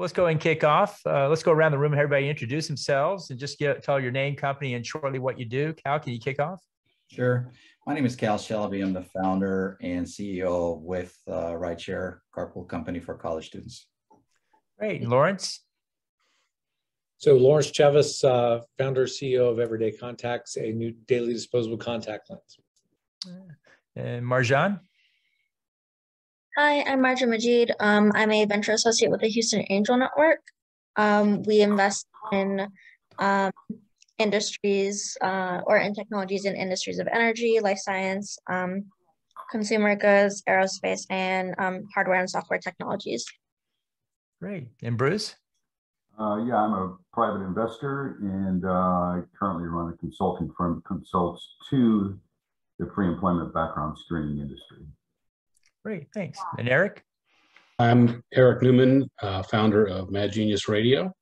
let's go and kick off. Let's go around the room and everybody introduce themselves and just tell your name, company, and shortly what you do. Cal, can you kick off? Sure. My name is Cal Shelby. I'm the founder and CEO with Rideshare Carpool Company for college students. Great. And Lawrence? So Lawrence Chavis, founder, CEO of Everyday Contacts, a new daily disposable contact lens. And Marjan? Hi, I'm Marjan Majid. I'm a venture associate with the Houston Angel Network. We invest in industries or in technologies in industries of energy, life science, consumer goods, aerospace, and hardware and software technologies. Great. And Bruce? Yeah, I'm a private investor, and I currently run a consulting firm that consults to the pre-employment background screening industry. Great, thanks. And Eric? I'm Eric Newman, founder of Mad Genius Radio.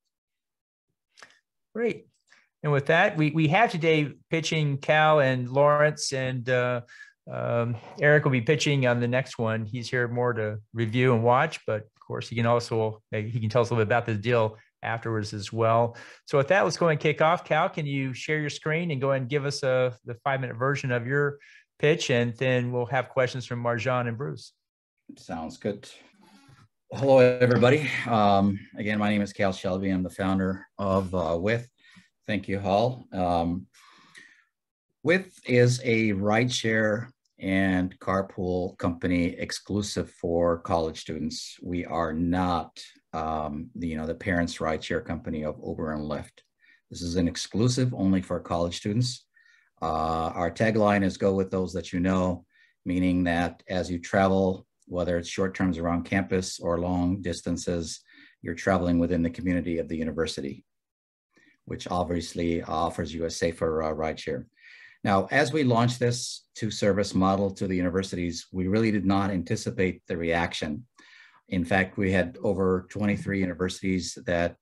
Great. And with that, we have today pitching Cal and Lawrence, and Eric will be pitching on the next one. He's here more to review and watch, but of course he can also, he can tell us a little bit about the deal afterwards as well. So with that, let's go and kick off. Cal, can you share your screen and go ahead and give us the 5-minute version of your pitch, and then we'll have questions from Marjan and Bruce. Sounds good. Hello, everybody. Again, my name is Cal Shelby. I'm the founder of With. Thank you, Hall. With is a rideshare and carpool company exclusive for college students. We are not the parents' rideshare company of Uber and Lyft. This is an exclusive only for college students. Our tagline is "Go with those that you know," meaning that as you travel, whether it's short terms around campus or long distances, you're traveling within the community of the university, which obviously offers you a safer rideshare. Now, as we launched this two-service model to the universities, we really did not anticipate the reaction. In fact, we had over 23 universities that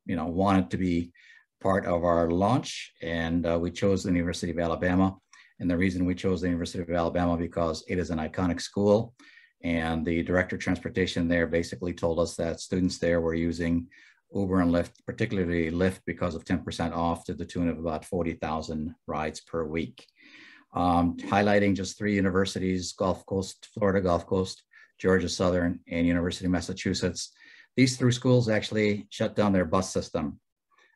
wanted to be part of our launch, and we chose the University of Alabama. And the reason we chose the University of Alabama because it is an iconic school, and the director of transportation there basically told us that students there were using Uber and Lyft, particularly Lyft, because of 10% off to the tune of about 40,000 rides per week. Highlighting just 3 universities: Gulf Coast, Florida Gulf Coast, Georgia Southern, and University of Massachusetts. These 3 schools actually shut down their bus system,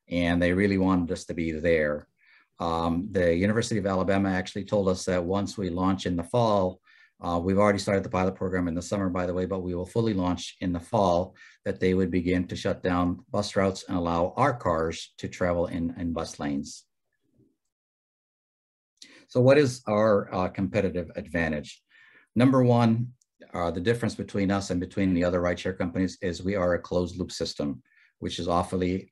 and they really wanted us to be there. The University of Alabama actually told us that once we launch in the fall, we've already started the pilot program in the summer, by the way, but we will fully launch in the fall, that they would begin to shut down bus routes and allow our cars to travel in bus lanes. So what is our competitive advantage? Number one, the difference between us and between the other rideshare companies is we are a closed loop system, which is obviously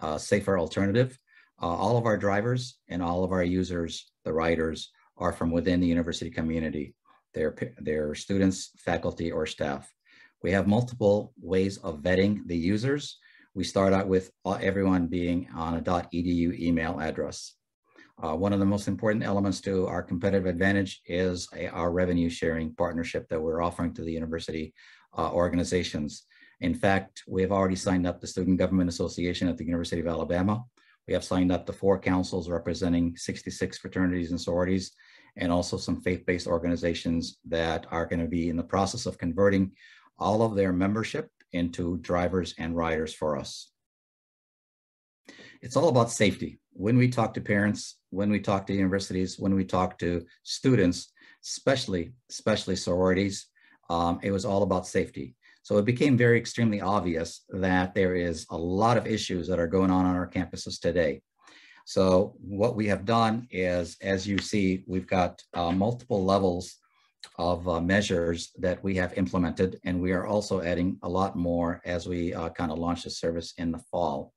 a safer alternative. All of our drivers and all of our users, the riders, are from within the university community. They're students, faculty, or staff. We have multiple ways of vetting the users. We start out with everyone being on a .edu email address. One of the most important elements to our competitive advantage is our revenue sharing partnership that we're offering to the university organizations. In fact, we have already signed up the Student Government Association at the University of Alabama. We have signed up the 4 councils representing 66 fraternities and sororities, and also some faith-based organizations that are going to be in the process of converting all of their membership into drivers and riders for us. It's all about safety. When we talk to parents, when we talk to universities, when we talk to students, especially sororities, it was all about safety. So it became extremely obvious that there is a lot of issues that are going on our campuses today. So what we have done is, as you see, we've got multiple levels of measures that we have implemented, and we are also adding a lot more as we kind of launch the service in the fall.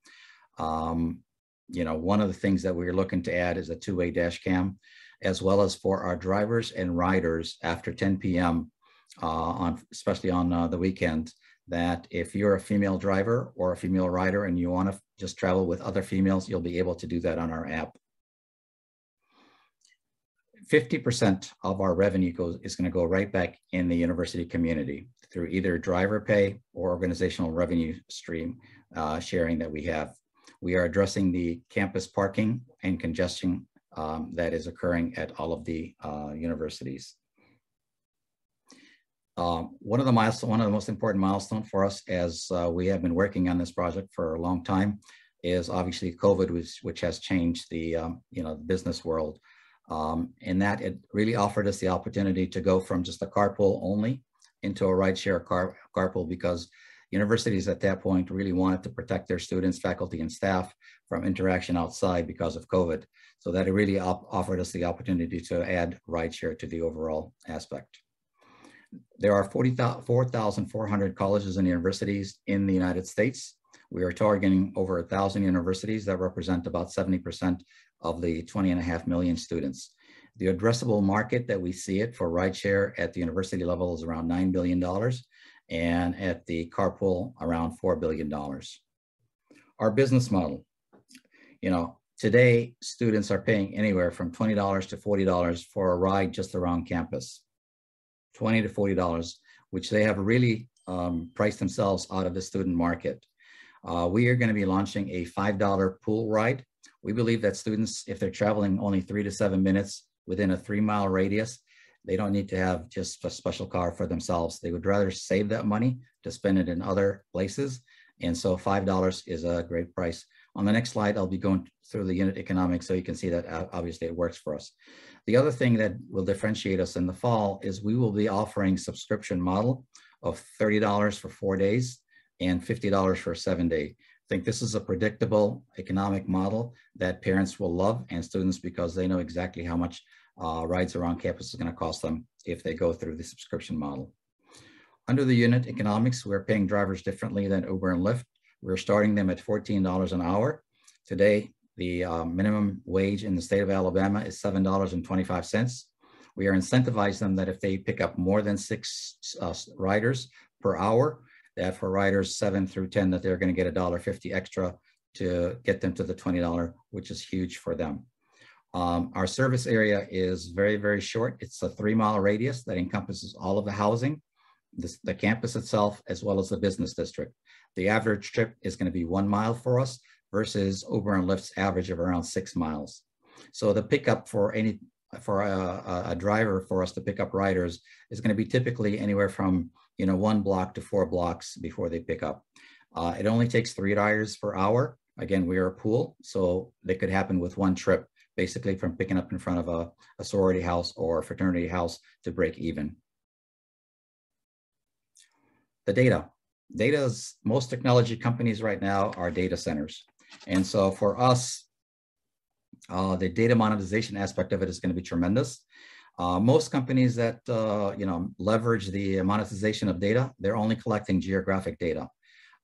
One of the things that we're looking to add is a 2-way dash cam, as well as for our drivers and riders after 10 p.m. Especially on the weekend, that if you're a female driver or a female rider and you want to just travel with other females, you'll be able to do that on our app. 50% of our revenue is going to go right back in the university community through either driver pay or organizational revenue stream sharing that we have. We are addressing the campus parking and congestion that is occurring at all of the universities. One of the most important milestones for us, as we have been working on this project for a long time, is obviously COVID, which has changed the business world. In that it really offered us the opportunity to go from just a carpool only into a rideshare carpool, because universities at that point really wanted to protect their students, faculty, and staff from interaction outside because of COVID. So that it really offered us the opportunity to add rideshare to the overall aspect. There are 4,400 colleges and universities in the United States. We are targeting over 1,000 universities that represent about 70% of the 20.5 million students. The addressable market that we see it for rideshare at the university level is around $9 billion, and at the carpool around $4 billion. Our business model, today students are paying anywhere from $20 to $40 for a ride just around campus. $20 to $40, which they have really priced themselves out of the student market. We are going to be launching a $5 pool ride. We believe that students, if they're traveling only 3 to 7 minutes within a 3-mile radius, they don't need to have just a special car for themselves. They would rather save that money to spend it in other places. And so $5 is a great price. On the next slide, I'll be going through the unit economics so you can see that obviously it works for us. The other thing that will differentiate us in the fall is we will be offering subscription model of $30 for 4 days and $50 for a 7-day. I think this is a predictable economic model that parents will love, and students, because they know exactly how much rides around campus is going to cost them if they go through the subscription model. Under the unit economics, we're paying drivers differently than Uber and Lyft. We're starting them at $14 an hour. Today, the minimum wage in the state of Alabama is $7.25. We are incentivizing them that if they pick up more than 6 riders per hour, that for riders 7 through 10, that they're going to get $1.50 extra to get them to the $20, which is huge for them. Our service area is very, very short. It's a 3-mile radius that encompasses all of the housing, the campus itself, as well as the business district. The average trip is going to be 1 mile for us versus Uber and Lyft's average of around 6 miles. So the pickup for a driver for us to pick up riders is going to be typically anywhere from 1 block to 4 blocks before they pick up. It only takes 3 riders per hour. Again, we are a pool, so they could happen with 1 trip, basically from picking up in front of a sorority house or a fraternity house to break even. The data. Most technology companies right now are data centers. And so for us, the data monetization aspect of it is going to be tremendous. Most companies that leverage the monetization of data, they're only collecting geographic data.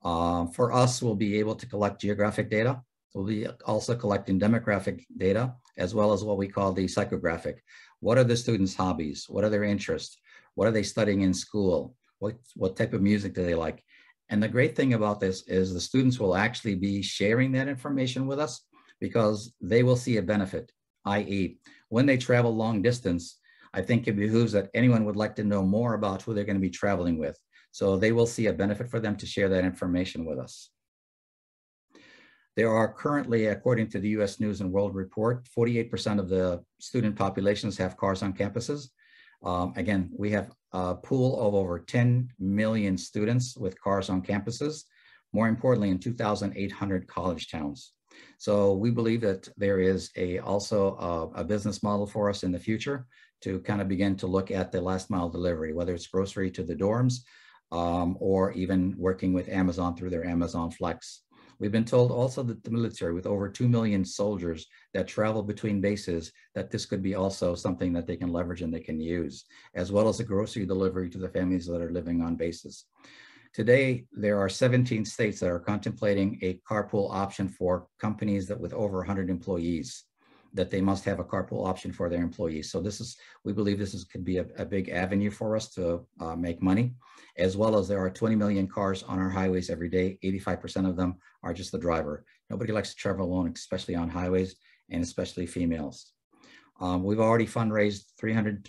For us, we'll be able to collect geographic data. We'll be also collecting demographic data, as well as what we call the psychographic. What are the students' hobbies? What are their interests? What are they studying in school? What type of music do they like? And the great thing about this is the students will actually be sharing that information with us because they will see a benefit, i.e., when they travel long distance, I think it behooves that anyone would like to know more about who they're going to be traveling with. So they will see a benefit for them to share that information with us. There are currently, according to the US News and World Report, 48% of the student populations have cars on campuses. Again, we have a pool of over 10 million students with cars on campuses, more importantly in 2,800 college towns. So we believe that there is also a business model for us in the future to kind of begin to look at the last mile delivery, whether it's grocery to the dorms or even working with Amazon through their Amazon Flex. We've been told also that the military, with over 2 million soldiers that travel between bases, that this could be also something that they can leverage and they can use, as well as a grocery delivery to the families that are living on bases. Today, there are 17 states that are contemplating a carpool option for companies that with over 100 employees, that they must have a carpool option for their employees. So we believe this could be a big avenue for us to make money, as well as there are 20 million cars on our highways every day. 85% of them are just the driver. Nobody likes to travel alone, especially on highways, and especially females. We've already fundraised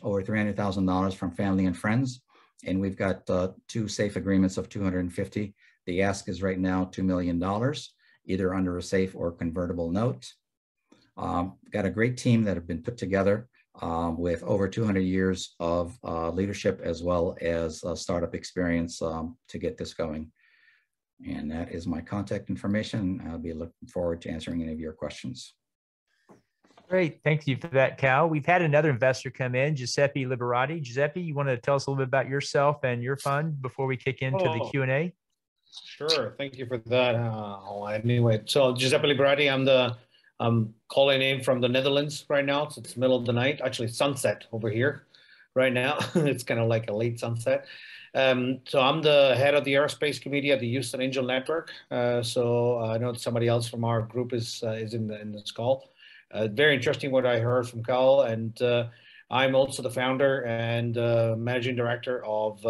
over $300,000 from family and friends, and we've got 2 SAFE agreements of $250,000. The ask is right now $2 million, either under a SAFE or convertible note. Got a great team that have been put together with over 200 years of leadership as well as startup experience to get this going. And that is my contact information. I'll be looking forward to answering any of your questions. Great. Thank you for that, Cal. We've had another investor come in, Giuseppe Liberati. Giuseppe, you want to tell us a little bit about yourself and your fund before we kick into the Q&A? Sure. Thank you for that. Anyway, so Giuseppe Liberati, I'm calling in from the Netherlands right now. So it's middle of the night, actually sunset over here right now. It's kind of like a late sunset. So I'm the head of the aerospace committee at the Houston Angel Network. So I know somebody else from our group is in this call. Very interesting what I heard from Cal, and I'm also the founder and managing director of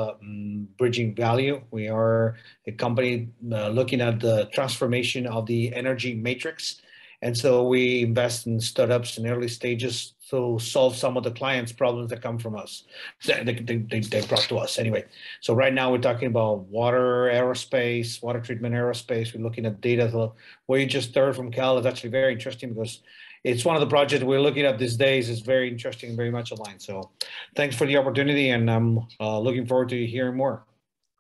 Bridging Value. We are a company looking at the transformation of the energy matrix. And so we invest in startups in early stages to solve some of the clients' problems that come from us, they brought to us anyway. So right now we're talking about water, aerospace, water treatment, aerospace. We're looking at data. So what you just heard from Cal is actually very interesting because it's one of the projects we're looking at these days. Is very interesting, very much aligned. So thanks for the opportunity, and I'm looking forward to hearing more.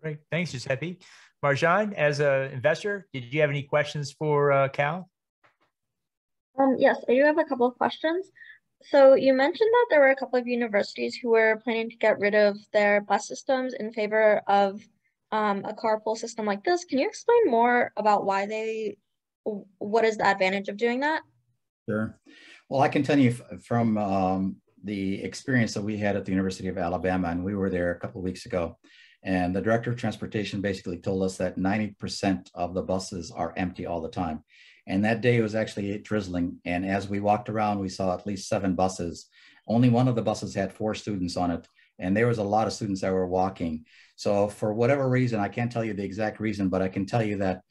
Great. Thanks, Giuseppe. Marjan, as an investor, did you have any questions for Cal? Yes, I do have a couple of questions. So you mentioned that there were a couple of universities who were planning to get rid of their bus systems in favor of a carpool system like this. Can you explain more about what is the advantage of doing that? Sure. Well, I can tell you from the experience that we had at the University of Alabama, and we were there a couple of weeks ago, and the director of transportation basically told us that 90% of the buses are empty all the time. And that day it was actually drizzling. And as we walked around, we saw at least 7 buses. Only one of the buses had 4 students on it. And there was a lot of students that were walking. So for whatever reason, I can't tell you the exact reason, but I can tell you that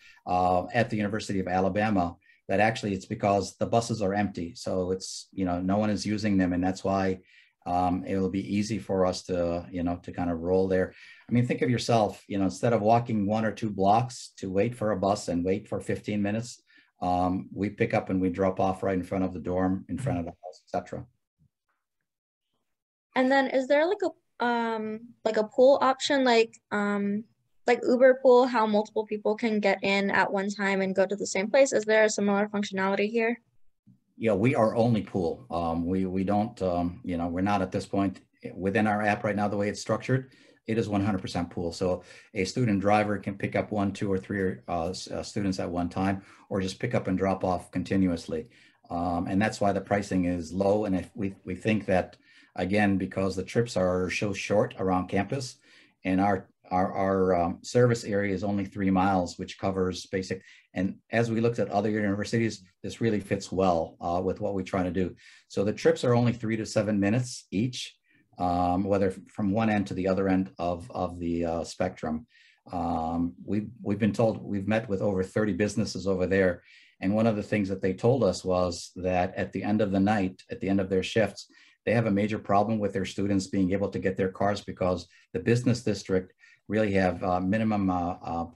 at the University of Alabama, that actually it's because the buses are empty. So it's, no one is using them. And that's why it will be easy for us to, to kind of roll there. I mean, think of yourself, instead of walking 1 or 2 blocks to wait for a bus and wait for 15 minutes, we pick up and we drop off right in front of the dorm, in front of the house, etc. And then is there like a pool option, like Uber Pool, how multiple people can get in at one time and go to the same place? Is there a similar functionality here? Yeah, we are only pool. We don't, we're not at this point within our app right now, the way it's structured. It is 100% pool. So a student driver can pick up 1, 2, or 3 students at one time, or just pick up and drop off continuously. And that's why the pricing is low. And if we think that, again, because the trips are so short around campus, and our service area is only 3 miles, which covers basic. And as we looked at other universities, this really fits well with what we try to do. So the trips are only 3 to 7 minutes each. Whether from one end to the other end of the spectrum. We've been told, we've met with over 30 businesses over there. And one of the things that they told us was that at the end of the night, at the end of their shifts, they have a major problem with their students being able to get their cars because the business district really have minimum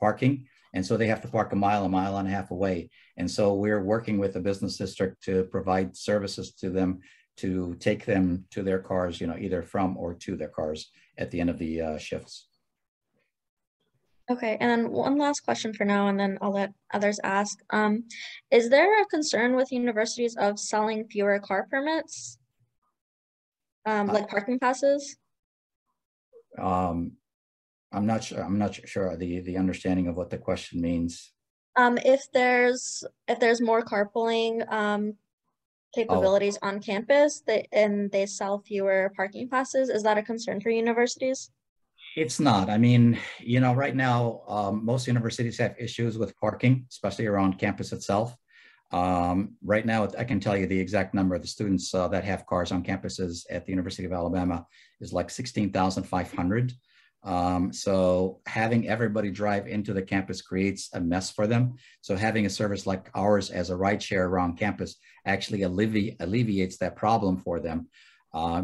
parking. And so they have to park a mile and a half away. And so we're working with the business district to provide services to them to take them to their cars, either from or to their cars at the end of the shifts. Okay, and then one last question for now, and then I'll let others ask. Is there a concern with universities of selling fewer car permits, like parking passes? I'm not sure. I'm not sure the understanding of what the question means. If there's more carpooling capabilities on campus and they sell fewer parking passes, is that a concern for universities? It's not. I mean, right now, most universities have issues with parking, especially around campus itself. Right now, I can tell you the exact number of the students that have cars on campuses at the University of Alabama is like 16,500. So having everybody drive into the campus creates a mess for them. So having a service like ours as a rideshare around campus actually alleviates that problem for them.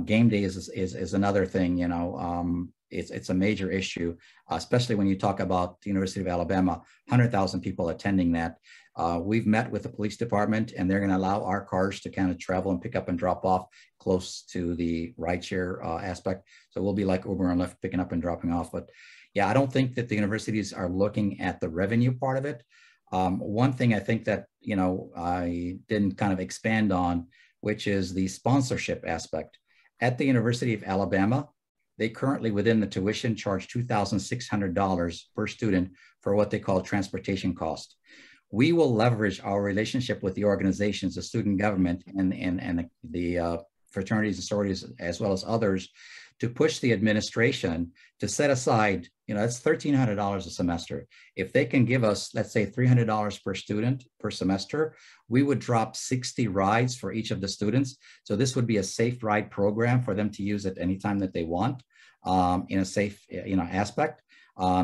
Game day is another thing, you know, it's a major issue, especially when you talk about the University of Alabama, 100,000 people attending that. We've met with the police department, and they're going to allow our cars to kind of travel and pick up and drop off close to the rideshare aspect. So we'll be like Uber and Lyft, picking up and dropping off. But yeah, I don't think that the universities are looking at the revenue part of it. One thing I think that, you know, I didn't kind of expand on, which is the sponsorship aspect. At the University of Alabama, they currently, within the tuition, charge $2,600 per student for what they call transportation cost. We will leverage our relationship with the organizations, the student government, and the fraternities and sororities, as well as others, to push the administration to set aside, you know, that's $1,300 a semester. If they can give us, let's say, $300 per student per semester, we would drop 60 rides for each of the students. So this would be a safe ride program for them to use at any time that they want, in a safe, you know, aspect.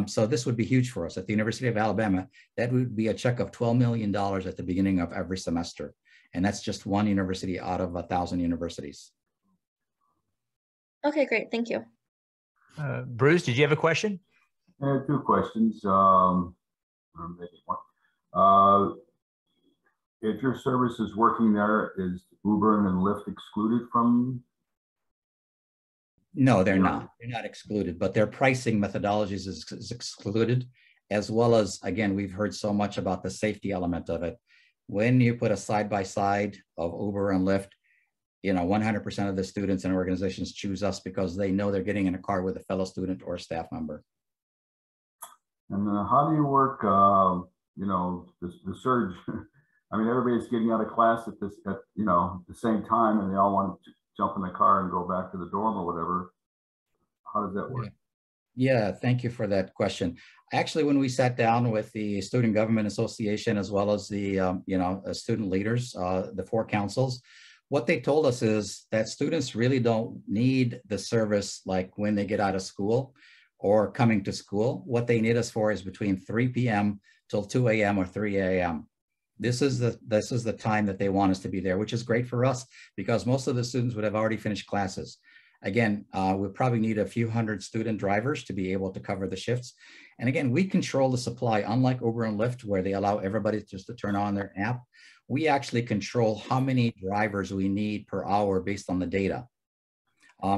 So this would be huge for us at the University of Alabama. That would be a check of $12 million at the beginning of every semester. And that's just one university out of 1,000 universities. Okay, great. Thank you. Bruce, did you have a question? I have 2 questions, or maybe one. If your service is working there, is Uber and Lyft excluded from? No, they're not. They're not excluded, but their pricing methodologies is excluded, as well as, again, we've heard so much about the safety element of it. When you put a side-by-side of Uber and Lyft, you know, 100% of the students and organizations choose us because they know they're getting in a car with a fellow student or a staff member. And how do you work, you know, the surge? I mean, everybody's getting out of class at you know, the same time, and they all want to jump in the car and go back to the dorm or whatever. How does that work? Yeah, thank you for that question. Actually, when we sat down with the Student Government Association, as well as the, you know, student leaders, the 4 councils, what they told us is that students really don't need the service like when they get out of school or coming to school. What they need us for is between 3 p.m. till 2 a.m. or 3 a.m. This is the time that they want us to be there, which is great for us because most of the students would have already finished classes. Again, we probably need a few hundred student drivers to be able to cover the shifts. And again, we control the supply, unlike Uber and Lyft, where they allow everybody just to turn on their app. We actually control how many drivers we need per hour based on the data.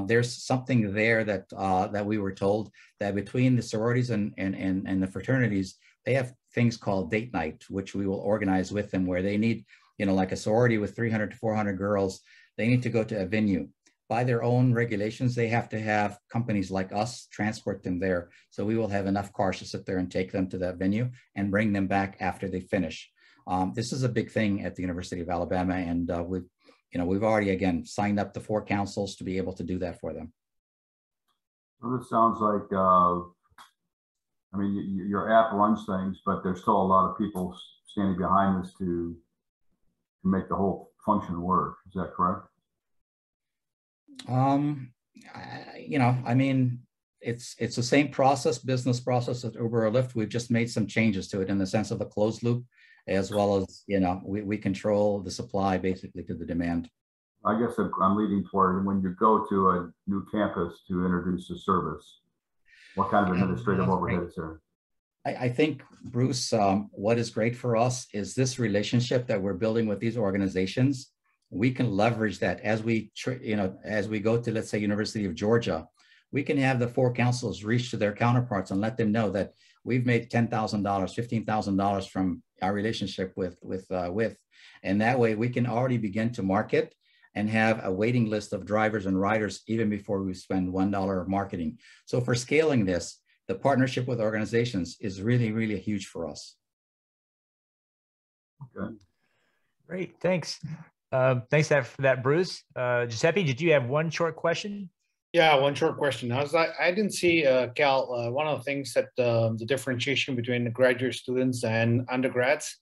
There's something there that that we were told that between the sororities and the fraternities, they have things called date night, which we will organize with them, where they need, you know, like a sorority with 300 to 400 girls, they need to go to a venue. By their own regulations, they have to have companies like us transport them there. So we will have enough cars to sit there and take them to that venue and bring them back after they finish. This is a big thing at the University of Alabama, and we've already, again, signed up the 4 councils to be able to do that for them. Well, this sounds like, I mean, your app runs things, but there's still a lot of people standing behind this to make the whole function work. Is that correct? You know, I mean, it's the same process, business process at Uber or Lyft. We've just made some changes to it in the sense of a closed loop, as well as, you know, we control the supply basically to the demand. I guess I'm leading toward when you go to a new campus to introduce a service, what kind of administrative overhead is there? I think, Bruce, what is great for us is this relationship that we're building with these organizations. We can leverage that as we go to, let's say, University of Georgia. We can have the 4 councils reach to their counterparts and let them know that we've made $10,000, $15,000 from our relationship with, and that way we can already begin to market and have a waiting list of drivers and riders even before we spend $1 of marketing. So for scaling this, the partnership with organizations is really, really huge for us. Okay. Great, thanks. Thanks for that, Bruce. Giuseppe, did you have one short question? Yeah, one short question. I didn't see, Cal, one of the things that the differentiation between the graduate students and undergrads.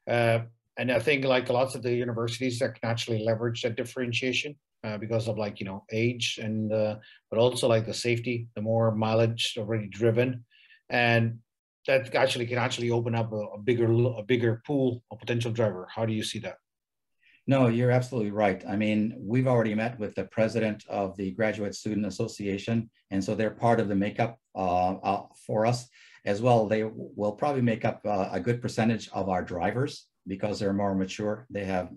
And I think like lots of the universities that can actually leverage that differentiation. because of like, age and, but also like the safety, the more mileage already driven. And that can actually open up a bigger pool of potential driver. How do you see that? No, you're absolutely right. I mean, we've already met with the president of the Graduate Student Association, and so they're part of the makeup for us as well. They will probably make up a good percentage of our drivers because they're more mature. They have,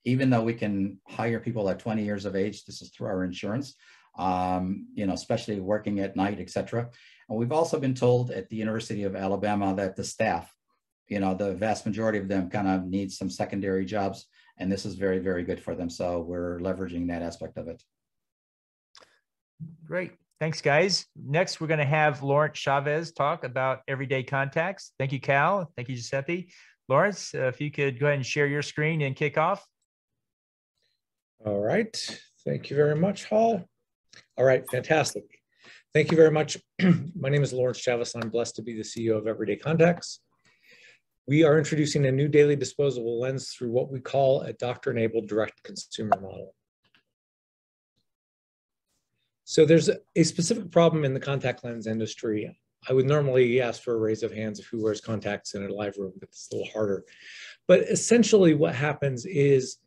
even though we can hire people at 20 years of age, this is through our insurance, especially working at night, etc. And we've also been told at the University of Alabama that the staff, the vast majority of them kind of need some secondary jobs. And this is very, very good for them. So we're leveraging that aspect of it. Great. Thanks, guys. Next, we're going to have Lawrence Chavez talk about everyday contacts. Thank you, Cal. Thank you, Giuseppe. Lawrence, if you could go ahead and share your screen and kick off. All right. Thank you very much, Hall. All right. Fantastic. Thank you very much. My name is Lawrence Chavez. I'm blessed to be the CEO of Everyday Contacts. We are introducing a new daily disposable lens through what we call a doctor-enabled direct consumer model. So there's a specific problem in the contact lens industry. I would normally ask for a raise of hands of who wears contacts in a live room, but it's a little harder. But essentially what happens is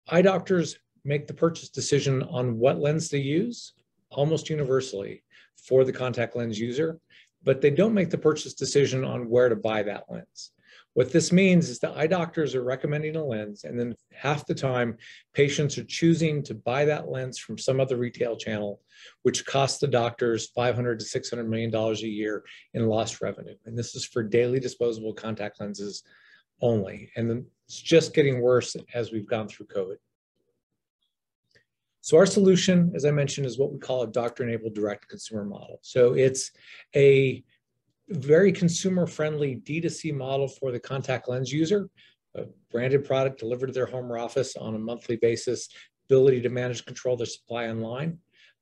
eye doctors make the purchase decision on what lens to use almost universally for the contact lens user, but they don't make the purchase decision on where to buy that lens. What this means is that eye doctors are recommending a lens, and then half the time patients are choosing to buy that lens from some other retail channel, which costs the doctors $500 to $600 million a year in lost revenue. And this is for daily disposable contact lenses only. And then it's just getting worse as we've gone through COVID. So our solution, as I mentioned, is what we call a doctor-enabled direct consumer model. So it's a very consumer-friendly D2C model for the contact lens user, a branded product delivered to their home or office on a monthly basis, ability to manage and control their supply online,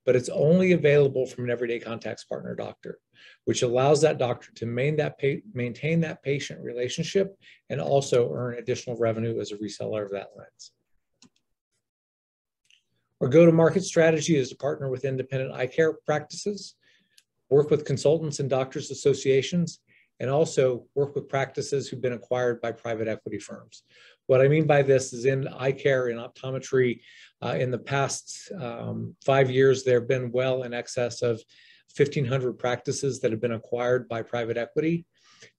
but it's only available from an Everyday Contacts partner doctor, which allows that doctor to maintain that patient relationship and also earn additional revenue as a reseller of that lens. Our go-to-market strategy is to partner with independent eye care practices, work with consultants and doctors associations, and also work with practices who've been acquired by private equity firms. What I mean by this is in eye care and optometry, in the past 5 years, there have been well in excess of 1,500 practices that have been acquired by private equity.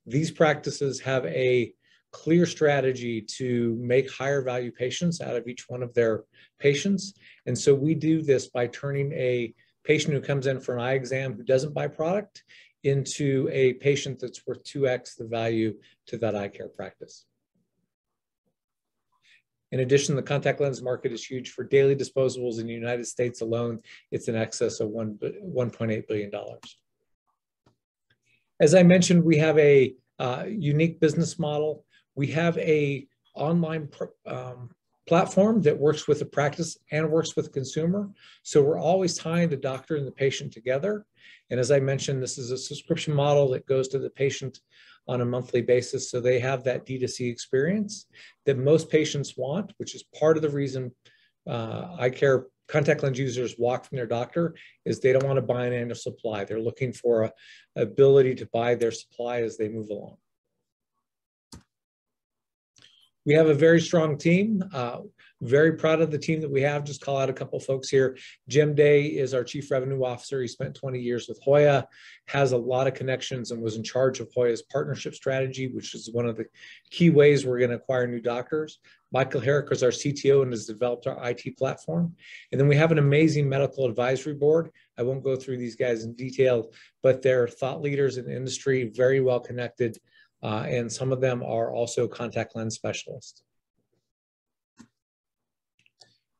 These practices have a clear strategy to make higher value patients out of each one of their patients. And so we do this by turning a patient who comes in for an eye exam who doesn't buy product into a patient that's worth 2x the value to that eye care practice. In addition, the contact lens market is huge. For daily disposables in the United States alone, it's in excess of $1.8 billion. As I mentioned, we have a unique business model. We have a online platform that works with the practice and works with the consumer. So we're always tying the doctor and the patient together. And as I mentioned, this is a subscription model that goes to the patient on a monthly basis. So they have that D2C experience that most patients want, which is part of the reason eye care contact lens users walk from their doctor, is they don't want to buy an annual supply. They're looking for an ability to buy their supply as they move along. We have a very strong team. Very proud of the team that we have. Just call out a couple of folks here. Jim Day is our Chief Revenue Officer. He spent 20 years with Hoya, has a lot of connections and was in charge of Hoya's partnership strategy, which is one of the key ways we're going to acquire new doctors. Michael Herrick is our CTO and has developed our IT platform. And then we have an amazing medical advisory board. I won't go through these guys in detail, but they're thought leaders in the industry, very well connected. And some of them are also contact lens specialists.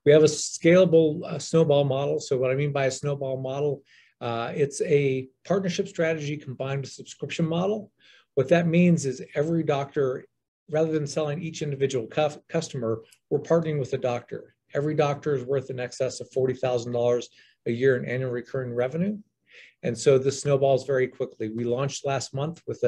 We have a scalable snowball model. So what I mean by a snowball model, it's a partnership strategy combined with subscription model. What that means is every doctor, rather than selling each individual customer, we're partnering with a doctor. Every doctor is worth in excess of $40,000 a year in annual recurring revenue. And so this snowballs very quickly. We launched last month with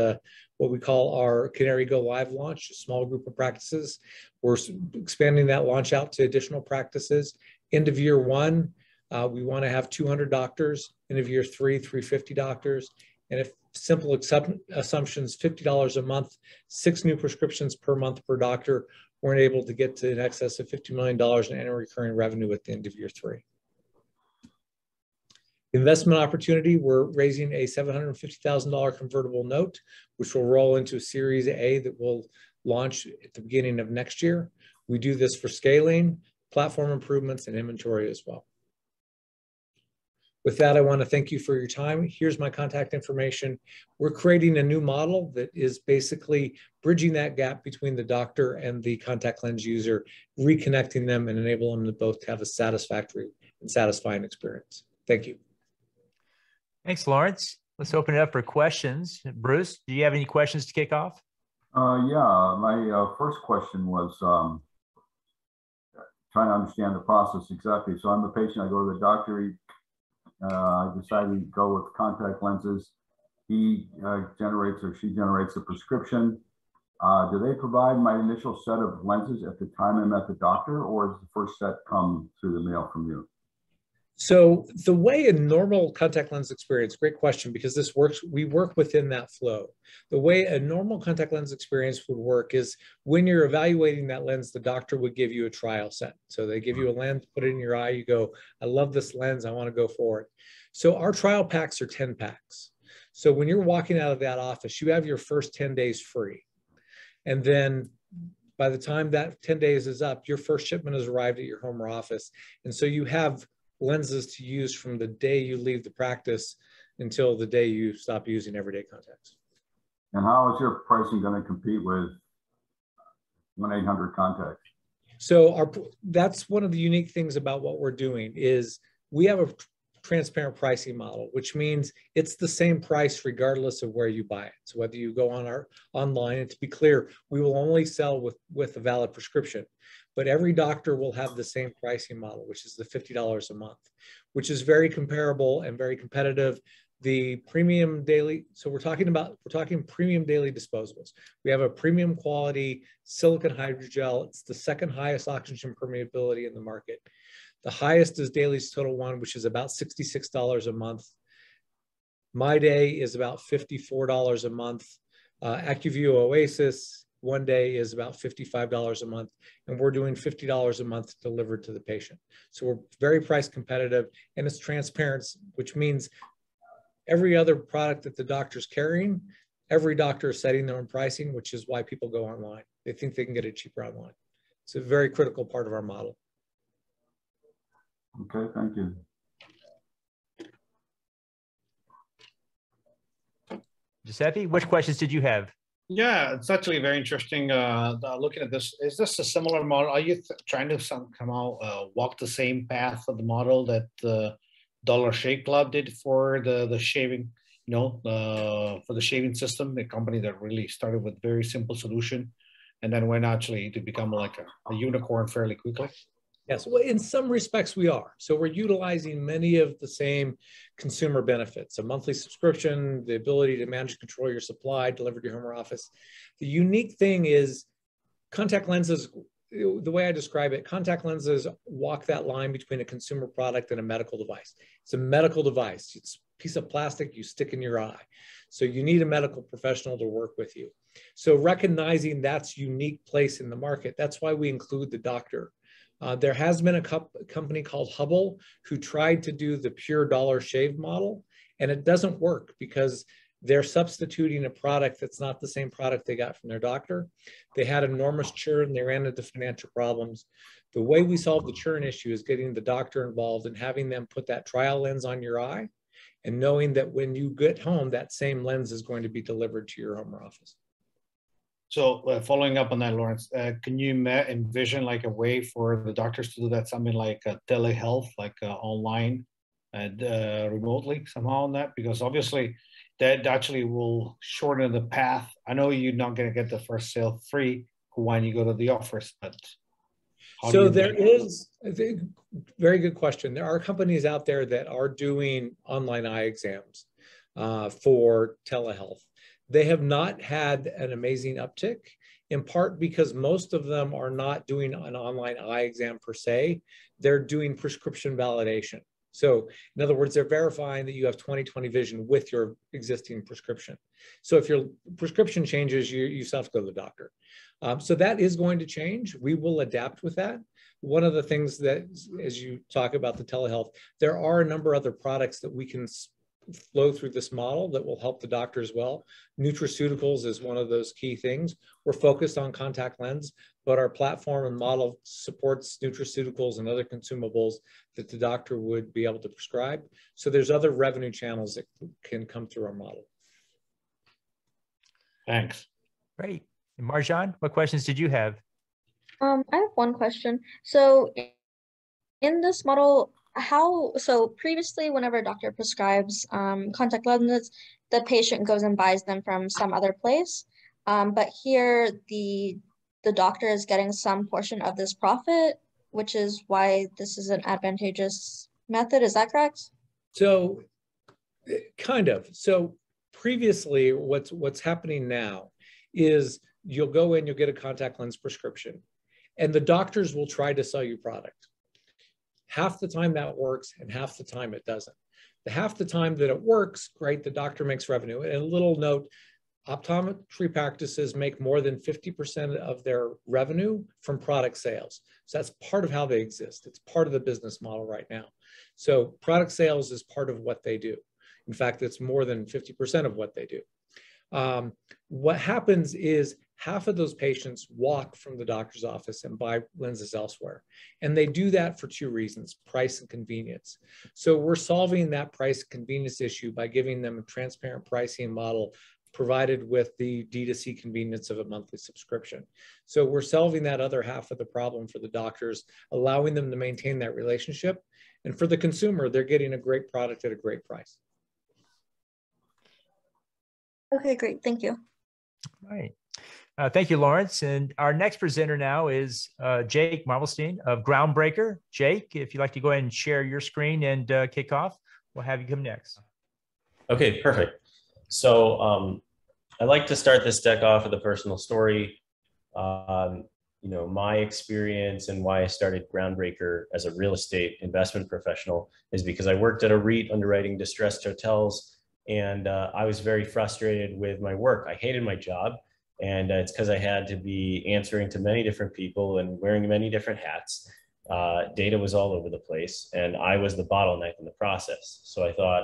what we call our Canary Go Live launch, a small group of practices. We're expanding that launch out to additional practices. End of year one, we want to have 200 doctors. End of year three, 350 doctors. And if simple assumptions, $50 a month, 6 new prescriptions per month per doctor, we're able to get to in excess of $50 million in annual recurring revenue at the end of year three. Investment opportunity, we're raising a $750,000 convertible note, which will roll into a Series A that will launch at the beginning of next year. We do this for scaling, platform improvements, and inventory as well. With that, I want to thank you for your time. Here's my contact information. We're creating a new model that is basically bridging that gap between the doctor and the contact lens user, reconnecting them and enable them to both have a satisfactory and satisfying experience. Thank you. Thanks, Lawrence. Let's open it up for questions. Bruce, do you have any questions to kick off? Yeah, my first question was trying to understand the process exactly. So I'm a patient, I go to the doctor, I decided to go with contact lenses. He generates or she generates a prescription. Do they provide my initial set of lenses at the time I'm at the doctor, or does the first set come through the mail from you? So the way a normal contact lens experience, great question, because this works, we work within that flow. The way a normal contact lens experience would work is when you're evaluating that lens, the doctor would give you a trial set. So they give you a lens, put it in your eye, you go, I love this lens, I want to go for it. So our trial packs are 10 packs. So when you're walking out of that office, you have your first 10 days free. And then by the time that 10 days is up, your first shipment has arrived at your home or office. And so you have lenses to use from the day you leave the practice until the day you stop using everyday contacts. And how is your pricing going to compete with 1-800 contacts? So that's one of the unique things about what we're doing is we have a transparent pricing model, which means it's the same price regardless of where you buy it. So whether you go on our online, and to be clear, we will only sell with a valid prescription, but every doctor will have the same pricing model, which is the $50 a month, which is very comparable and very competitive. The premium daily, so we're talking premium daily disposables. We have a premium quality silicone hydrogel. It's the second highest oxygen permeability in the market. The highest is Dailies Total One, which is about $66 a month. MyDay is about $54 a month. AccuView Oasis, 1 day is about $55 a month. And we're doing $50 a month delivered to the patient. So we're very price competitive and it's transparent, which means every other product that the doctor's carrying, every doctor is setting their own pricing, which is why people go online. They think they can get it cheaper online. It's a very critical part of our model. Okay, thank you. Giuseppe, which questions did you have? Yeah, it's actually very interesting looking at this. Is this a similar model? Are you trying to somehow walk the same path of the model that the Dollar Shave Club did for the shaving, for the shaving system, a company that really started with very simple solution and then went actually to become like a unicorn fairly quickly? Yes, well, in some respects we are. So we're utilizing many of the same consumer benefits, a monthly subscription, the ability to manage and control your supply, delivered to your home or office. The unique thing is contact lenses, the way I describe it, contact lenses walk that line between a consumer product and a medical device. It's a medical device. It's a piece of plastic you stick in your eye. So you need a medical professional to work with you. So recognizing that's unique place in the market, that's why we include the doctor. There has been a company called Hubble who tried to do the pure dollar shave model, and it doesn't work because they're substituting a product that's not the same product they got from their doctor. They had enormous churn, they ran into financial problems. The way we solve the churn issue is getting the doctor involved and having them put that trial lens on your eye and knowing that when you get home, that same lens is going to be delivered to your home or office. So following up on that, Lawrence, can you envision like a way for the doctors to do that, something like telehealth, like online and remotely somehow on that? Because obviously that actually will shorten the path. I know you're not going to get the first sale free when you go to the office, but so there is a very good question. There are companies out there that are doing online eye exams for telehealth. They have not had an amazing uptick, in part because most of them are not doing an online eye exam per se. they're doing prescription validation. So in other words, they're verifying that you have 20/20 vision with your existing prescription. So if your prescription changes, you still have to go to the doctor. So that is going to change. We will adapt with that. One of the things that, as you talk about the telehealth, there are a number of other products that we can flow through this model that will help the doctor as well. Nutraceuticals is one of those key things. We're focused on contact lens, but our platform and model supports nutraceuticals and other consumables that the doctor would be able to prescribe. So there's other revenue channels that can come through our model. Thanks. Great. And Marjan, what questions did you have? I have one question. So in this model, so previously whenever a doctor prescribes contact lenses, the patient goes and buys them from some other place. But here the doctor is getting some portion of this profit, which is why this is an advantageous method. Is that correct? So kind of. So previously what's happening now is you'll go in, you'll get a contact lens prescription, and the doctors will try to sell you product. Half the time that works and half the time it doesn't. The half the time that it works, great, the doctor makes revenue. And a little note, optometry practices make more than 50% of their revenue from product sales. So that's part of how they exist. It's part of the business model right now. So product sales is part of what they do. In fact, it's more than 50% of what they do. What happens is half of those patients walk from the doctor's office and buy lenses elsewhere. And they do that for two reasons, price and convenience. So we're solving that price convenience issue by giving them a transparent pricing model provided with the D2C convenience of a monthly subscription. So we're solving that other half of the problem for the doctors, allowing them to maintain that relationship. And for the consumer, they're getting a great product at a great price. Okay, great. Thank you. All right. Thank you, Lawrence. And our next presenter now is Jake Marvelstein of Groundbreaker. Jake, if you'd like to go ahead and share your screen and kick off, we'll have you come next. Okay, perfect. So I'd like to start this deck off with a personal story. You know, my experience and why I started Groundbreaker as a real estate investment professional is because I worked at a REIT underwriting distressed hotels, and I was very frustrated with my work. I hated my job, and it's because I had to be answering to many different people and wearing many different hats. Data was all over the place, and I was the bottleneck in the process. So I thought,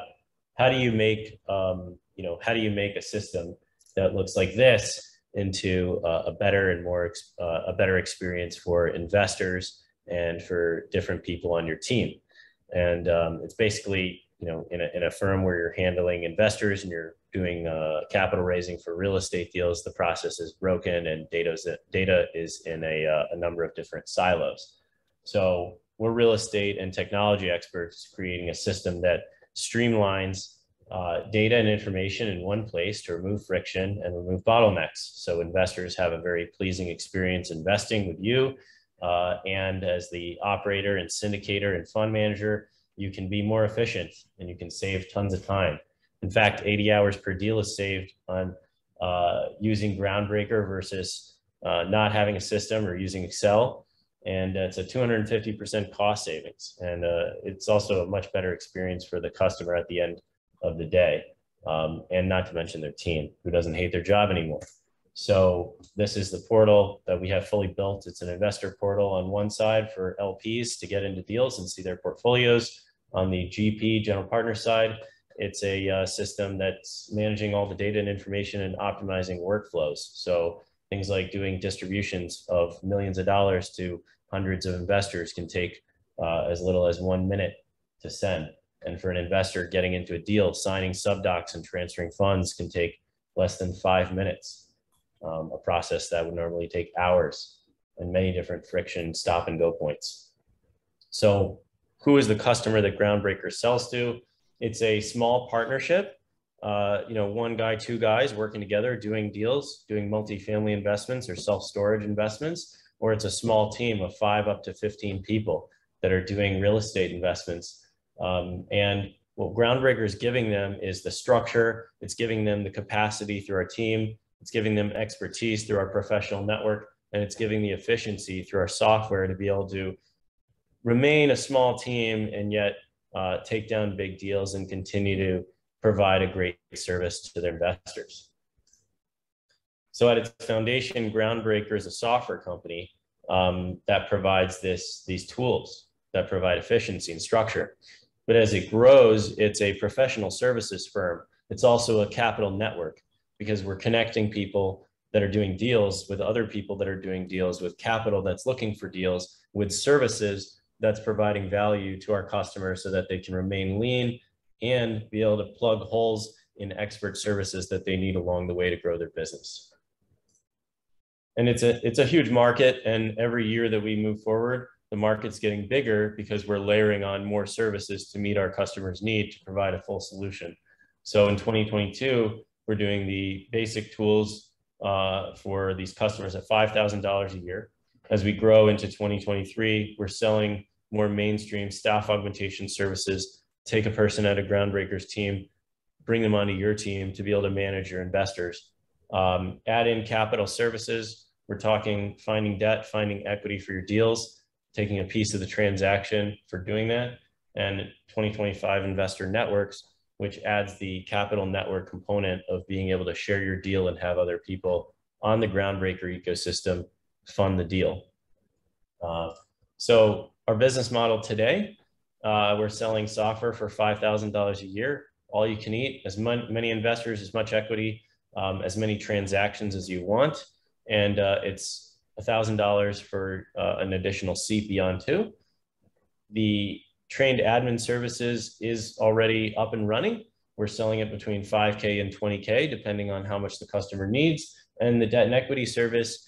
how do you make, how do you make a system that looks like this into a better and more a better experience for investors and for different people on your team? And it's basically, in a firm where you're handling investors and you're doing capital raising for real estate deals, the process is broken and data is in a number of different silos. So we're real estate and technology experts creating a system that streamlines data and information in one place to remove friction and remove bottlenecks. So investors have a very pleasing experience investing with you. And as the operator and syndicator and fund manager, you can be more efficient and you can save tons of time. In fact, 80 hours per deal is saved on using Groundbreaker versus not having a system or using Excel. And it's a 250% cost savings. And it's also a much better experience for the customer at the end of the day. And not to mention their team, who doesn't hate their job anymore. So this is the portal that we have fully built. It's an investor portal on one side for LPs to get into deals and see their portfolios. On the GP, general partner side, it's a system that's managing all the data and information and optimizing workflows. So things like doing distributions of millions of dollars to hundreds of investors can take as little as 1 minute to send. And for an investor getting into a deal, signing subdocs and transferring funds can take less than 5 minutes, a process that would normally take hours and many different friction stop and go points. So who is the customer that Groundbreaker sells to? It's a small partnership, one guy, two guys working together, doing deals, doing multifamily investments or self-storage investments, or it's a small team of 5 up to 15 people that are doing real estate investments. And what Groundbreaker is giving them is the structure. It's giving them the capacity through our team. It's giving them expertise through our professional network, and it's giving the efficiency through our software to be able to remain a small team and yet take down big deals and continue to provide a great service to their investors. So at its foundation, Groundbreaker is a software company that provides these tools that provide efficiency and structure. But as it grows, it's a professional services firm. It's also a capital network, because we're connecting people that are doing deals with other people that are doing deals, with capital that's looking for deals, with services that's providing value to our customers so that they can remain lean and be able to plug holes in expert services that they need along the way to grow their business. And it's a huge market, and every year that we move forward, the market's getting bigger because we're layering on more services to meet our customers' need to provide a full solution. So in 2022, we're doing the basic tools for these customers at $5,000 a year. As we grow into 2023, we're selling more mainstream staff augmentation services. Take a person out of Groundbreaker's team, bring them onto your team to be able to manage your investors. Add in capital services. We're talking finding debt, finding equity for your deals, taking a piece of the transaction for doing that, and 2025 investor networks, which adds the capital network component of being able to share your deal and have other people on the Groundbreaker ecosystem fund the deal. So our business model today, we're selling software for $5,000 a year, all you can eat, as many investors, as much equity, as many transactions as you want. And it's $1,000 for an additional seat beyond two. The trained admin services is already up and running. We're selling it between 5K and 20K, depending on how much the customer needs. And the debt and equity service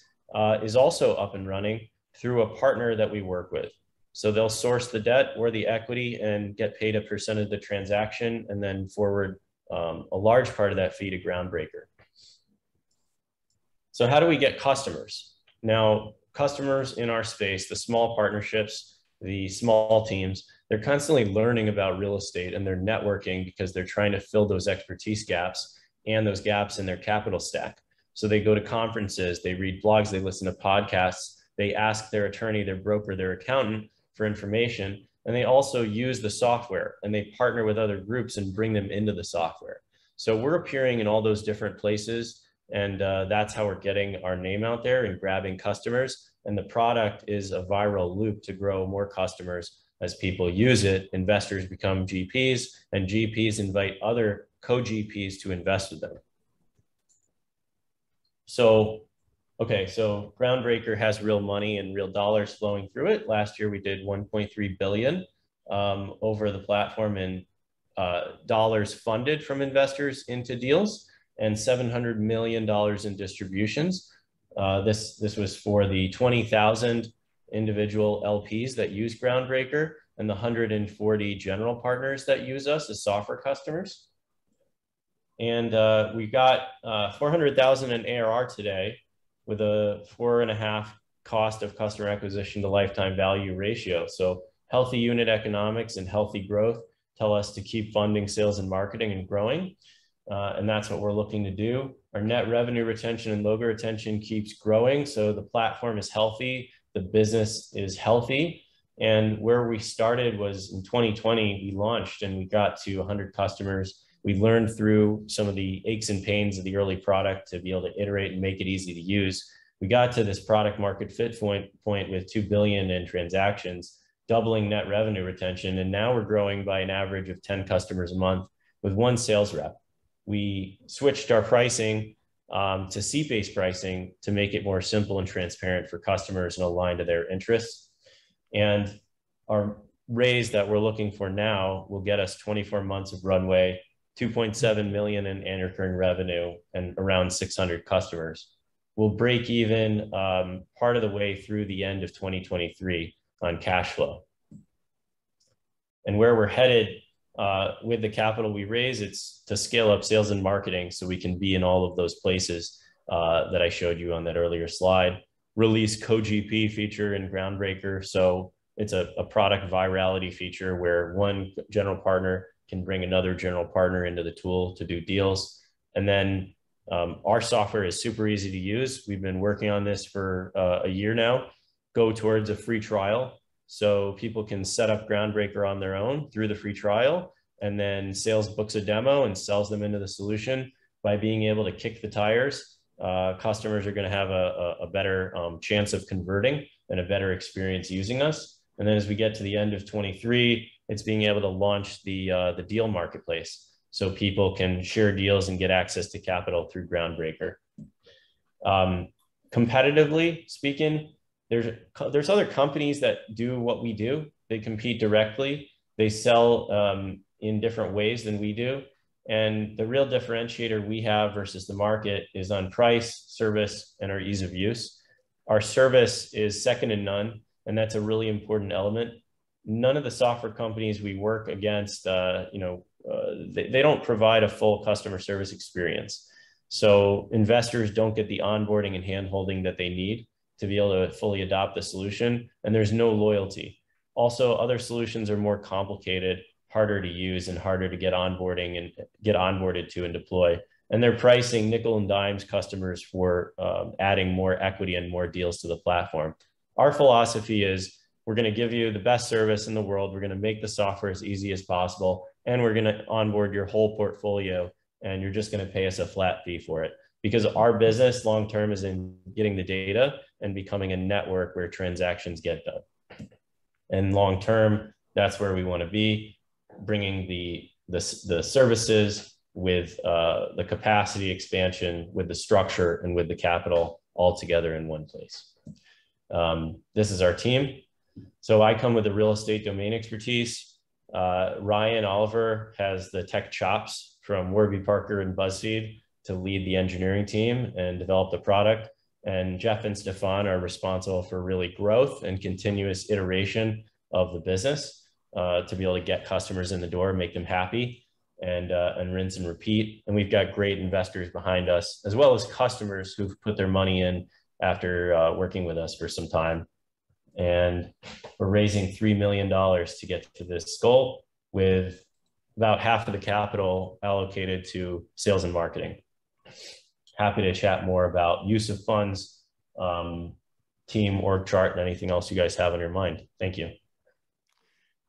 is also up and running through a partner that we work with. So they'll source the debt or the equity and get paid a percent of the transaction, and then forward a large part of that fee to Groundbreaker. So how do we get customers? Now, customers in our space, the small partnerships, the small teams, they're constantly learning about real estate, and they're networking because they're trying to fill those expertise gaps and those gaps in their capital stack. So they go to conferences, they read blogs, they listen to podcasts, they ask their attorney, their broker, their accountant for information, and they also use the software, and they partner with other groups and bring them into the software. So we're appearing in all those different places, and that's how we're getting our name out there and grabbing customers. And the product is a viral loop to grow more customers. As people use it, investors become GPs, and GPs invite other co-GPs to invest with them. So, okay, so Groundbreaker has real money and real dollars flowing through it. Last year, we did 1.3 billion over the platform in dollars funded from investors into deals, and $700 million in distributions. This was for the 20,000 individual LPs that use Groundbreaker and the 140 general partners that use us as software customers. And we got 400,000 in ARR today with a 4.5 cost of customer acquisition to lifetime value ratio. So healthy unit economics and healthy growth tell us to keep funding sales and marketing and growing. And that's what we're looking to do. Our net revenue retention and logo retention keeps growing. So the platform is healthy, the business is healthy. And where we started was in 2020, we launched and we got to 100 customers. We learned through some of the aches and pains of the early product to be able to iterate and make it easy to use. We got to this product market fit point with 2 billion in transactions, doubling net revenue retention. And now we're growing by an average of 10 customers a month with one sales rep. We switched our pricing to seat-based pricing to make it more simple and transparent for customers and aligned to their interests. And our raise that we're looking for now will get us 24 months of runway, 2.7 million in annual recurring revenue, and around 600 customers. We'll break even part of the way through the end of 2023 on cash flow. And where we're headed with the capital we raise, it's to scale up sales and marketing so we can be in all of those places that I showed you on that earlier slide. Release co-GP feature in Groundbreaker. So it's a product virality feature where one general partner can bring another general partner into the tool to do deals. And then our software is super easy to use. We've been working on this for a year now. Go towards a free trial. So people can set up Groundbreaker on their own through the free trial, and then sales books a demo and sells them into the solution. By being able to kick the tires, customers are going to have a better chance of converting and a better experience using us. And then as we get to the end of 23, it's being able to launch the deal marketplace, so people can share deals and get access to capital through Groundbreaker. Competitively speaking, there's other companies that do what we do. They compete directly. They sell in different ways than we do. And the real differentiator we have versus the market is on price, service, and our ease of use. Our service is second to none, and that's a really important element. None of the software companies we work against, they don't provide a full customer service experience. So investors don't get the onboarding and handholding that they need to be able to fully adopt the solution, and there's no loyalty. Also, other solutions are more complicated, harder to use, and harder to get onboarding and get onboarded to and deploy. And they're pricing nickel and dimes customers for adding more equity and more deals to the platform. Our philosophy is we're going to give you the best service in the world. We're going to make the software as easy as possible, and we're going to onboard your whole portfolio, and you're just going to pay us a flat fee for it. Because our business long-term is in getting the data and becoming a network where transactions get done. And long-term, that's where we want to be, bringing the services with the capacity expansion, with the structure, and with the capital all together in one place. This is our team. So I come with the real estate domain expertise. Ryan Oliver has the tech chops from Warby Parker and BuzzFeed to lead the engineering team and develop the product. And Jeff and Stefan are responsible for really growth and continuous iteration of the business to be able to get customers in the door, make them happy, and rinse and repeat. And we've got great investors behind us, as well as customers who've put their money in after working with us for some time. And we're raising $3 million to get to this goal, with about half of the capital allocated to sales and marketing. Happy to chat more about use of funds, team, org chart, and anything else you guys have on your mind. Thank you.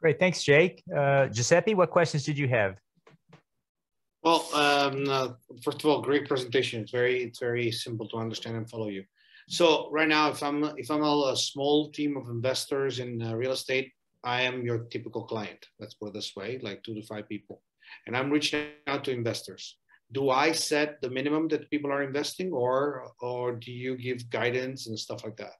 Great. Thanks, Jake. Giuseppe, what questions did you have? Well, first of all, great presentation. It's very simple to understand and follow you. So right now, if I'm a small team of investors in real estate, I am your typical client. Let's put it this way, like 2 to 5 people, and I'm reaching out to investors. Do I set the minimum that people are investing, or do you give guidance and stuff like that?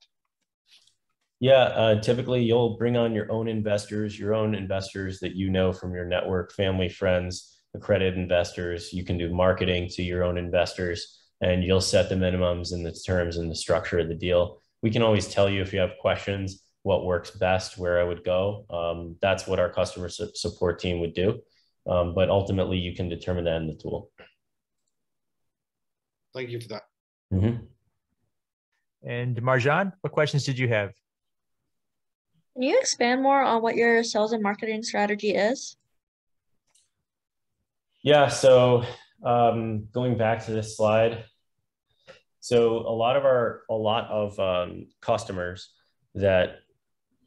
Yeah, typically you'll bring on your own investors that you know from your network, family, friends, accredited investors. You can do marketing to your own investors, and you'll set the minimums and the terms and the structure of the deal. We can always tell you if you have questions, what works best, where I would go. That's what our customer support team would do. But ultimately you can determine that in the tool. Thank you for that. Mm-hmm. And Marjan, what questions did you have? Can you expand more on what your sales and marketing strategy is? Yeah, so going back to this slide. So a lot of customers that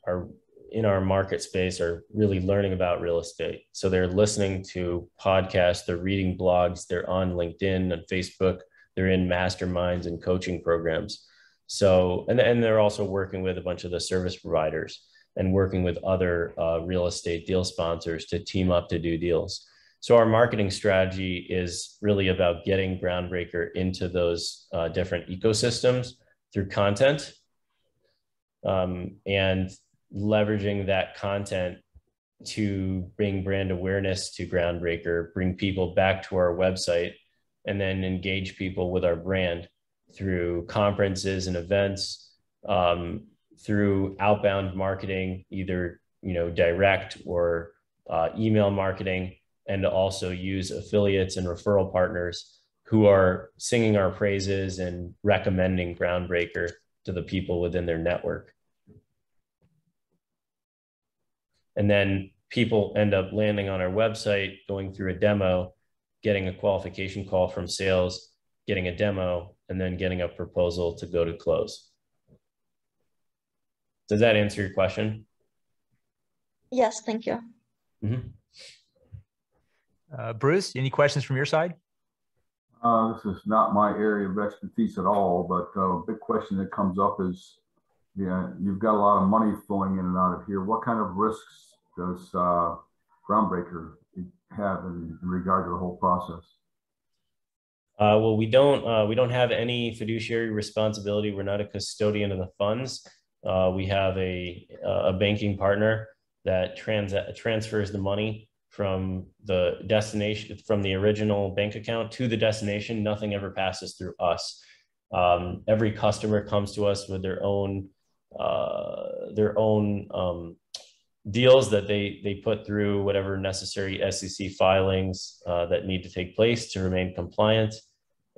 are in our market space are really learning about real estate. So they're listening to podcasts, they're reading blogs, they're on LinkedIn and Facebook, they're in masterminds and coaching programs. So, and they're also working with a bunch of the service providers and working with other real estate deal sponsors to team up to do deals. So our marketing strategy is really about getting Groundbreaker into those different ecosystems through content, and leveraging that content to bring brand awareness to Groundbreaker, bring people back to our website, and then engage people with our brand through conferences and events, through outbound marketing, either direct or email marketing, and to also use affiliates and referral partners who are singing our praises and recommending Groundbreaker to the people within their network. And then people end up landing on our website, going through a demo, getting a qualification call from sales, getting a demo, and then getting a proposal to go to close. Does that answer your question? Yes, thank you. Mm-hmm. Bruce, any questions from your side? This is not my area of expertise at all, but a big question that comes up is, yeah, you've got a lot of money flowing in and out of here. What kind of risks does Groundbreaker have in regard to the whole process? Well, we don't have any fiduciary responsibility. We're not a custodian of the funds. We have a banking partner that transfers the money from the destination, from the original bank account to the destination. Nothing ever passes through us. Every customer comes to us with their own deals that they put through whatever necessary SEC filings that need to take place to remain compliant.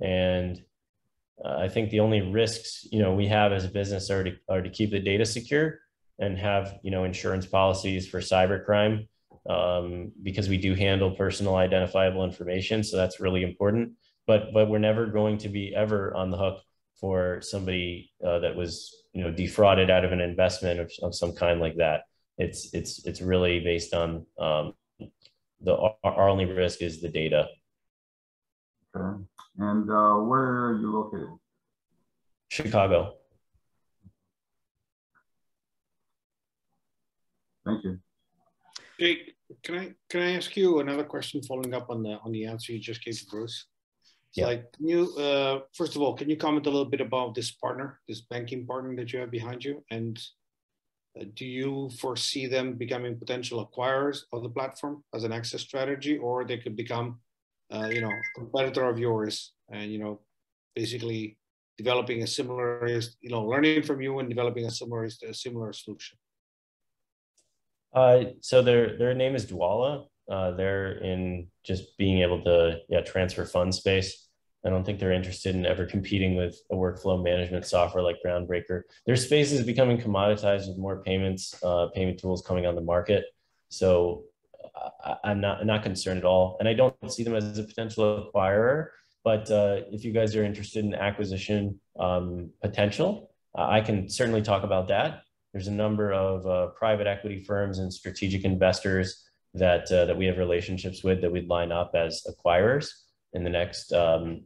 And I think the only risks, we have as a business are to keep the data secure and have, insurance policies for cybercrime, because we do handle personal identifiable information. So that's really important, but we're never going to be ever on the hook for somebody that was, defrauded out of an investment of some kind like that. It's really based on our only risk is the data. Okay. And where are you located? Chicago. Thank you. Jake, can I ask you another question following up on the answer you just gave to Bruce? Yeah. Like, can you first of all, can you comment a little bit about this partner, this banking partner that you have behind you, and do you foresee them becoming potential acquirers of the platform as an exit strategy, or they could become, a competitor of yours, and basically developing a similar, learning from you and developing a similar solution? So their name is Dwolla. They're in just being able to transfer fund space. I don't think they're interested in ever competing with a workflow management software like Groundbreaker. Their space is becoming commoditized with more payment tools coming on the market. So I'm not concerned at all. And I don't see them as a potential acquirer, but if you guys are interested in acquisition potential, I can certainly talk about that. There's a number of private equity firms and strategic investors that we have relationships with that we'd line up as acquirers in the next 5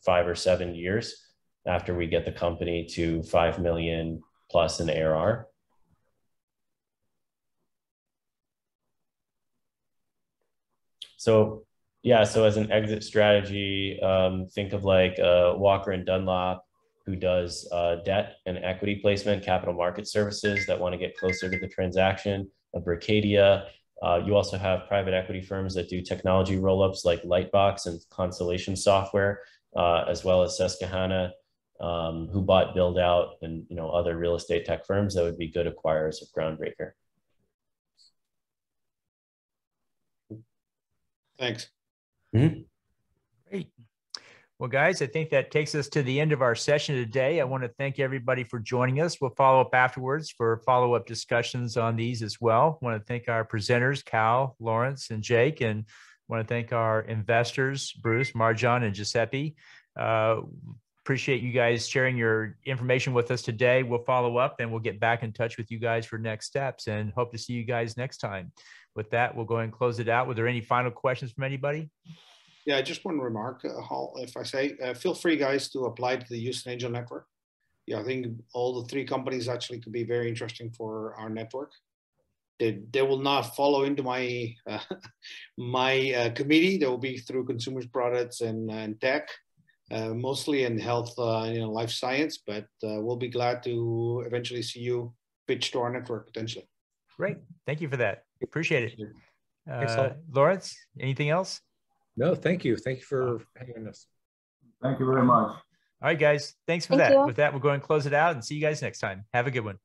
or 7 years after we get the company to 5 million plus in ARR. So as an exit strategy, think of like Walker and Dunlop, who does debt and equity placement, capital market services that want to get closer to the transaction, of Bricadia. You also have private equity firms that do technology roll-ups like Lightbox and Constellation Software, as well as Susquehanna, who bought BuildOut and other real estate tech firms that would be good acquirers of Groundbreaker. Thanks. Mm-hmm. Great. Well, guys, I think that takes us to the end of our session today. I want to thank everybody for joining us. We'll follow up afterwards for follow-up discussions on these as well. I want to thank our presenters, Cal, Lawrence, and Jake, and I want to thank our investors, Bruce, Marjan, and Giuseppe. Appreciate you guys sharing your information with us today. We'll follow up and we'll get back in touch with you guys for next steps, and hope to see you guys next time. With that, we'll go ahead and close it out. Were there any final questions from anybody? Yeah, I just want to remark, Hall, if I say, feel free, guys, to apply to the Houston Angel Network. Yeah, I think all the 3 companies actually could be very interesting for our network. They will not follow into my committee. They will be through consumers products and tech, mostly in health, life science. But we'll be glad to eventually see you pitch to our network potentially. Great, thank you for that. Appreciate it. Thanks, Lawrence, anything else? No, thank you. Thank you for having us. Thank you very much. All right, guys. Thanks for that. With that, we'll go and close it out and see you guys next time. Have a good one.